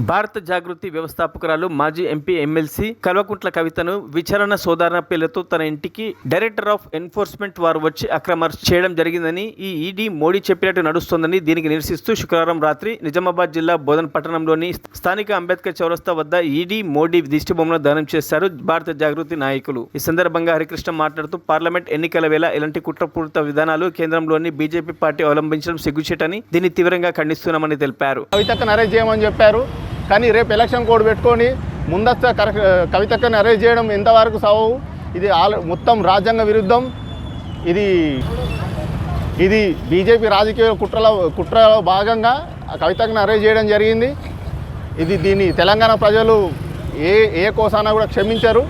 భారత జాగృతి వ్యవస్థాపకురాలు మాజీ MP MLC Kalvakuntla కవితను విచారణ సోదారణ పేరుతో తన ఇంటికి డైరెక్టర్ ఆఫ్ ఎన్ఫోర్స్మెంట్ వారు వచ్చి అక్రమ అరెస్ట్ చేయడం జరిగిందని ఈ ఈడీ మోడీ చెప్పినట్టు నడుస్తోందని దీనికి నిరసిస్తూ శుక్రవారం రాత్రి నిజామాబాద్ జిల్లా బోధన్ పట్టణంలోని స్థానిక అంబేద్కర్ చౌరస్తా వద్ద ఈడీ మోడీ దిష్టిబొమ్మను దానం చేశారు భారత జాగృతి నాయకులు. ఈ సందర్భంగా హరికృష్ణ మాట్లాడుతూ పార్లమెంట్ ఎన్నికల వేళ ఇలాంటి కుట్రపూరిత విధానాలు కేంద్రంలోని బీజేపీ పార్టీ అవలంబించడం సిగ్గుచేటని దీన్ని తీవ్రంగా ఖండిస్తున్నామని తెలిపారు. కవితక్కను అరెస్ట్ చేయమని చెప్పారు, కానీ రేపు ఎలక్షన్ కోడ్ పెట్టుకొని ముందస్తు కవితక్కను అరెస్ట్ చేయడం ఎంతవరకు సబబు? ఇది మొత్తం రాజ్యాంగ విరుద్ధం. ఇది బీజేపీ రాజకీయ కుట్రలో భాగంగా కవితక్కను అరెస్ట్ చేయడం జరిగింది. దీన్ని తెలంగాణ ప్రజలు ఏ కోసానా కూడా క్షమించరు.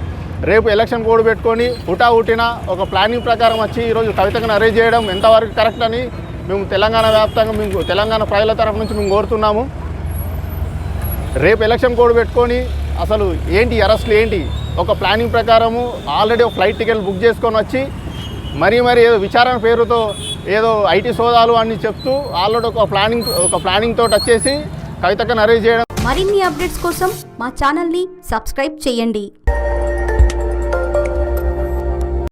రేపు ఎలక్షన్ కోడ్ పెట్టుకొని హుటాహుటిన ఒక ప్లానింగ్ ప్రకారం వచ్చి ఈరోజు కవితక్కను అరెస్ట్ చేయడం ఎంతవరకు కరెక్ట్ అని మేము తెలంగాణ వ్యాప్తంగా తెలంగాణ ప్రజల తరఫు నుంచి మేము కోరుతున్నాము. రేపు ఎలక్షన్ కోడ్ పెట్టుకొని అసలు ఏంటి అరెస్టులు ఏంటి? ఒక ప్లానింగ్ ప్రకారము ఆల్రెడీ ఒక ఫ్లైట్ టికెట్ బుక్ చేసుకొని వచ్చి మరీ ఏదో విచారణ పేరుతో ఏదో ఐటీ సోదాలు అని చెప్తూ ఆల్రెడీ ఒక ప్లానింగ్ తోటి వచ్చేసి కవితక్కను అరెస్ట్ చేయడం. మరిన్ని అప్డేట్స్ కోసం మా ఛానల్ని సబ్స్క్రైబ్ చేయండి.